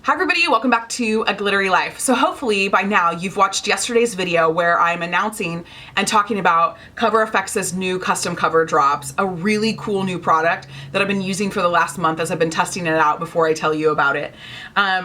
Hi everybody, welcome back to A Glittery Life. So hopefully by now you've watched yesterday's video where I'm announcing and talking about CoverFX's new custom cover drops, a really cool new product that I've been using for the last month as I've been testing it out before I tell you about it.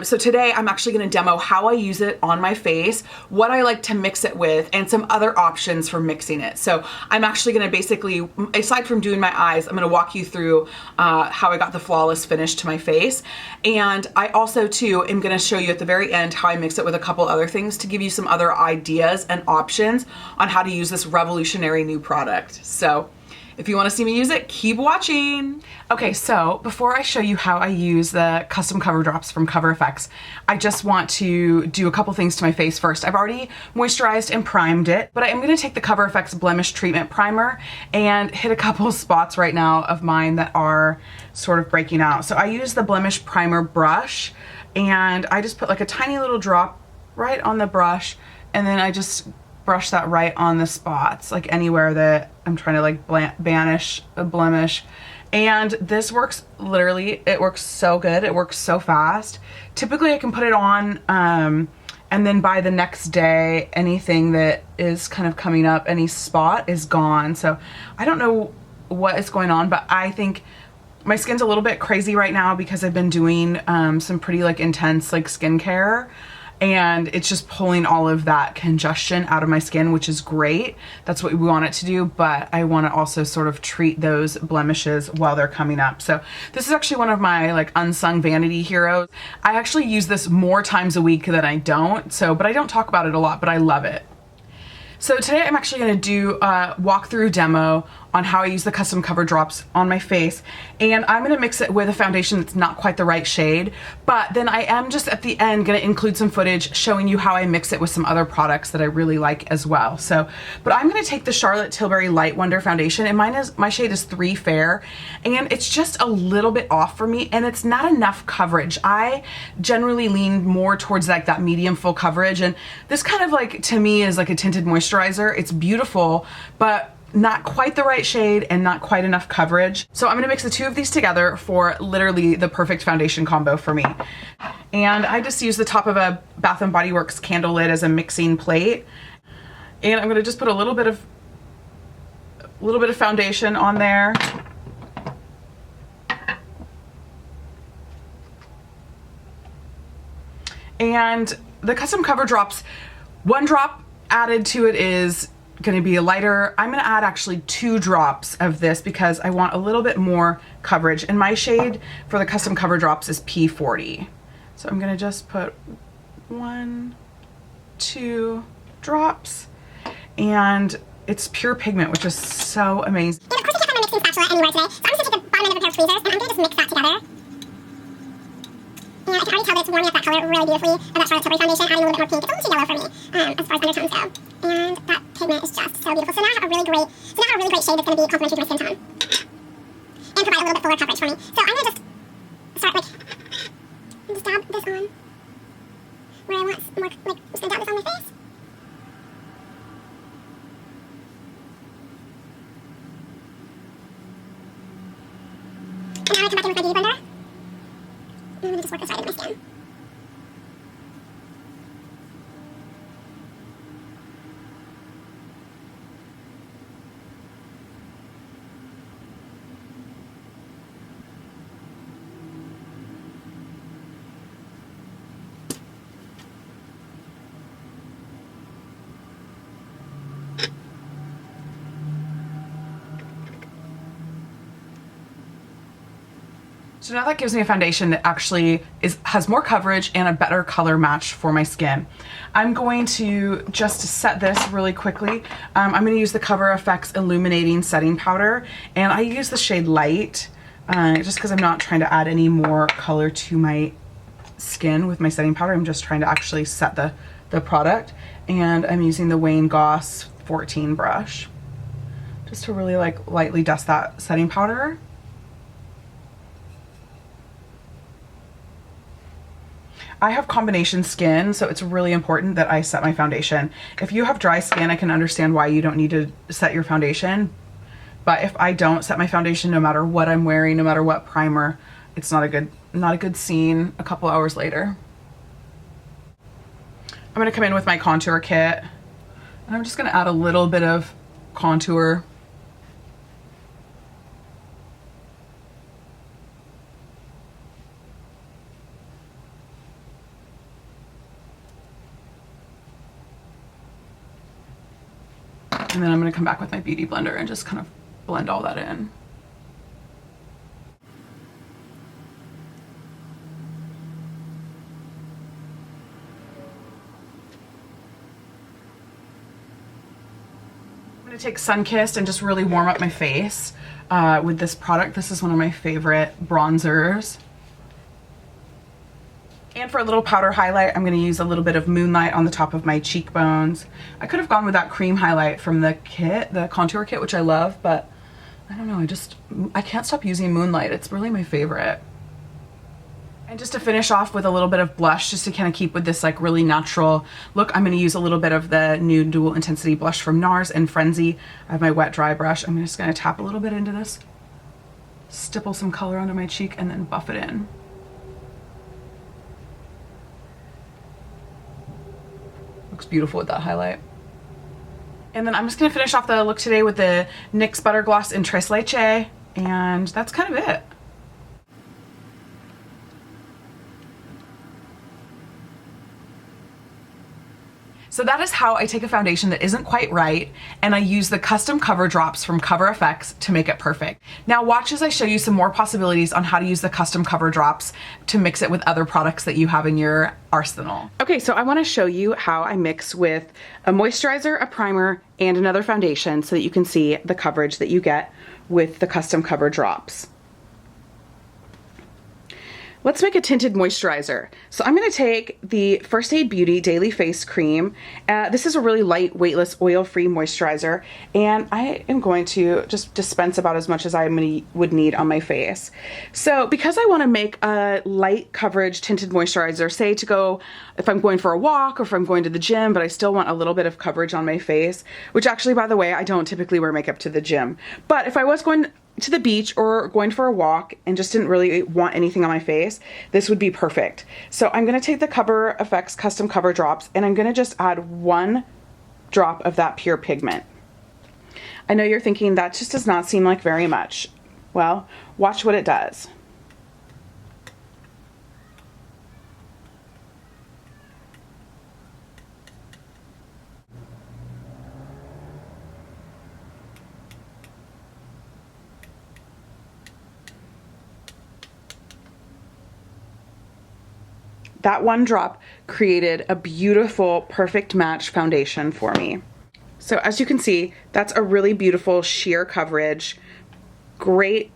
So today I'm actually going to demo how I use it on my face, what I like to mix it with, and some other options for mixing it. So I'm actually going to basically, aside from doing my eyes, I'm going to walk you through how I got the flawless finish to my face. And I also too am going to show you at the very end how I mix it with a couple other things to give you some other ideas and options on how to use this revolutionary new product. So if you want to see me use it, keep watching. Okay, so before I show you how I use the custom cover drops from CoverFX, I just want to do a couple things to my face first. I've already moisturized and primed it, but I am going to take the CoverFX Blemish Treatment Primer and hit a couple spots right now of mine that are sort of breaking out. So I use the Blemish Primer brush, and I just put like a tiny little drop right on the brush, and then I just brush that right on the spots, like anywhere that I'm trying to like banish a blemish. And this works literally, it works so good, it works so fast. Typically I can put it on and then by the next day anything that is kind of coming up, any spot is gone. So I don't know what is going on, but I think my skin's a little bit crazy right now because I've been doing some pretty like intense like skincare, and it's just pulling all of that congestion out of my skin, which is great. That's what we want it to do, but I want to also sort of treat those blemishes while they're coming up. So this is actually one of my like unsung vanity heroes. I actually use this more times a week than I don't, but I don't talk about it a lot, but I love it. So today I'm actually going to do a walkthrough demo on how I use the custom cover drops on my face, and I'm going to mix it with a foundation that's not quite the right shade, but then I am just at the end going to include some footage showing you how I mix it with some other products that I really like as well. So, but I'm going to take the Charlotte Tilbury Light Wonder foundation, and my shade is 3 Fair, and it's just a little bit off for me, and it's not enough coverage. I generally lean more towards like that medium full coverage, and this kind of like to me is like a tinted moisturizer. It's beautiful, but not quite the right shade and not quite enough coverage. So I'm gonna mix the two of these together for literally the perfect foundation combo for me. And I just use the top of a Bath & Body Works candle lid as a mixing plate. And I'm gonna just put a little bit of foundation on there. And the custom cover drops, one drop added to it is going to be a lighter. I'm going to add actually 2 drops of this because I want a little bit more coverage, and my shade for the custom cover drops is P40. So I'm going to just put 1, 2 drops, and it's pure pigment, which is so amazing. And of course I can't find my mixing spatula anywhere today, so I'm just going to take the bottom end of a pair of tweezers and I'm going to just mix that together. And I can already tell that it's warming up that color really beautifully of that Charlotte Tilbury foundation, adding a little bit more pink. It's a little too yellow for me as far as undertones go. And that pigment is just so beautiful. So now I have a really great shade that's going to be complementary to my skin tone and provide a little bit fuller coverage for me. So I'm going to just start like, just dab this on where I want more, like, I'm just going to dab this on my face. And now I come back in with my beauty blender. I'm going to just work this right into my skin. So now that gives me a foundation that actually has more coverage and a better color match for my skin. I'm going to just set this really quickly. I'm going to use the CoverFX Illuminating Setting Powder, and I use the shade Light just because I'm not trying to add any more color to my skin with my setting powder. I'm just trying to actually set the product, and I'm using the Wayne Goss 14 brush just to really like lightly dust that setting powder. I have combination skin, so it's really important that I set my foundation. If you have dry skin, I can understand why you don't need to set your foundation. But if I don't set my foundation, no matter what I'm wearing, no matter what primer, it's not a good scene a couple hours later. I'm gonna come in with my contour kit, and I'm just gonna add a little bit of contour. And then I'm gonna come back with my beauty blender and just kind of blend all that in. I'm gonna take Sunkissed and just really warm up my face with this product. This is one of my favorite bronzers. And for a little powder highlight, I'm going to use a little bit of Moonlight on the top of my cheekbones. I could have gone with that cream highlight from the kit, the contour kit, which I love, but I don't know, I can't stop using Moonlight. It's really my favorite. And just to finish off with a little bit of blush, just to kind of keep with this like really natural look, I'm going to use a little bit of the new Dual Intensity blush from NARS in Frenzy. I have my wet dry brush. I'm just going to tap a little bit into this, stipple some color onto my cheek, and then buff it in. Looks beautiful with that highlight. And then I'm just going to finish off the look today with the NYX Butter Gloss in Tres Leche, and that's kind of it. So that is how I take a foundation that isn't quite right, and I use the custom cover drops from CoverFX to make it perfect. Now watch as I show you some more possibilities on how to use the custom cover drops to mix it with other products that you have in your arsenal. Okay, so I want to show you how I mix with a moisturizer, a primer, and another foundation so that you can see the coverage that you get with the custom cover drops. Let's make a tinted moisturizer. So I'm going to take the First Aid Beauty Daily Face Cream. This is a really light, weightless, oil-free moisturizer, and I am going to just dispense about as much as I would need on my face. So because I want to make a light coverage tinted moisturizer, say to go if I'm going for a walk or if I'm going to the gym, but I still want a little bit of coverage on my face, which actually, by the way, I don't typically wear makeup to the gym. But if I was going to the beach or going for a walk and just didn't really want anything on my face, this would be perfect. So I'm going to take the CoverFX custom cover drops, and I'm going to just add 1 drop of that pure pigment. I know you're thinking that just does not seem like very much. Well, watch what it does. That 1 drop created a beautiful, perfect match foundation for me. So as you can see, that's a really beautiful sheer coverage, great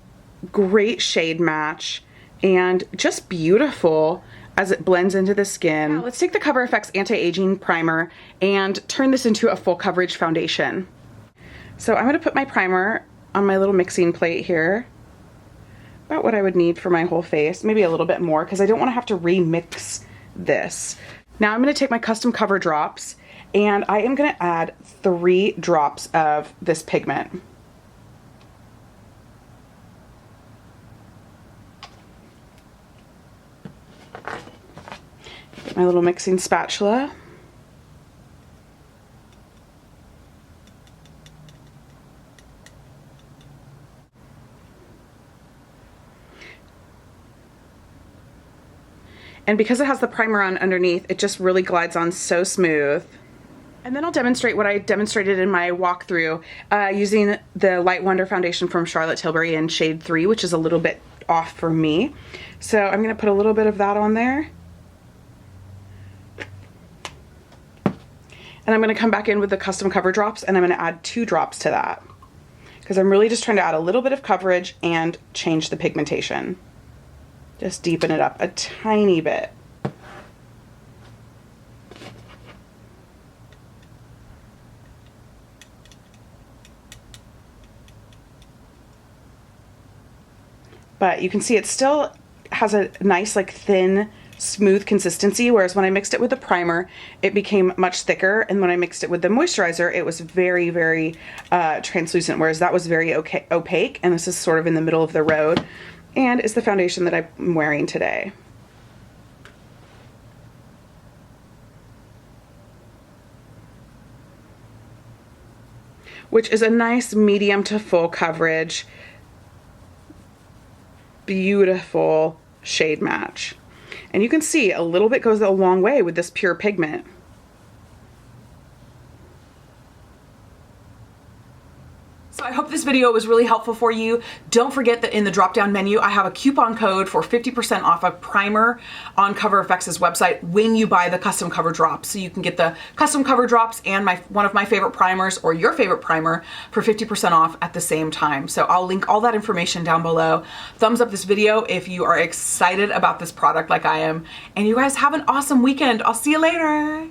shade match, and just beautiful as it blends into the skin. Now let's take the CoverFX Anti-Aging Primer and turn this into a full coverage foundation. So I'm going to put my primer on my little mixing plate here. About what I would need for my whole face, maybe a little bit more because I don't want to have to remix this. Now I'm going to take my custom cover drops, and I am going to add 3 drops of this pigment. Get my little mixing spatula. And because it has the primer on underneath, it just really glides on so smooth. And then I'll demonstrate what I demonstrated in my walkthrough using the Light Wonder foundation from Charlotte Tilbury in shade 3, which is a little bit off for me. So I'm going to put a little bit of that on there. And I'm going to come back in with the custom cover drops, and I'm going to add 2 drops to that, because I'm really just trying to add a little bit of coverage and change the pigmentation. Just deepen it up a tiny bit. But you can see it still has a nice, like, thin, smooth consistency, whereas when I mixed it with the primer, it became much thicker, and when I mixed it with the moisturizer, it was very, very translucent, whereas that was very opaque, and this is sort of in the middle of the road, and is the foundation that I'm wearing today. which is a nice medium to full coverage, beautiful shade match. And you can see a little bit goes a long way with this pure pigment. So I hope this video was really helpful for you. Don't forget that in the drop-down menu, I have a coupon code for 50% off a primer on CoverFX's website when you buy the custom cover drops. So you can get the custom cover drops and one of my favorite primers or your favorite primer for 50% off at the same time. So I'll link all that information down below. Thumbs up this video if you are excited about this product like I am. And you guys have an awesome weekend. I'll see you later.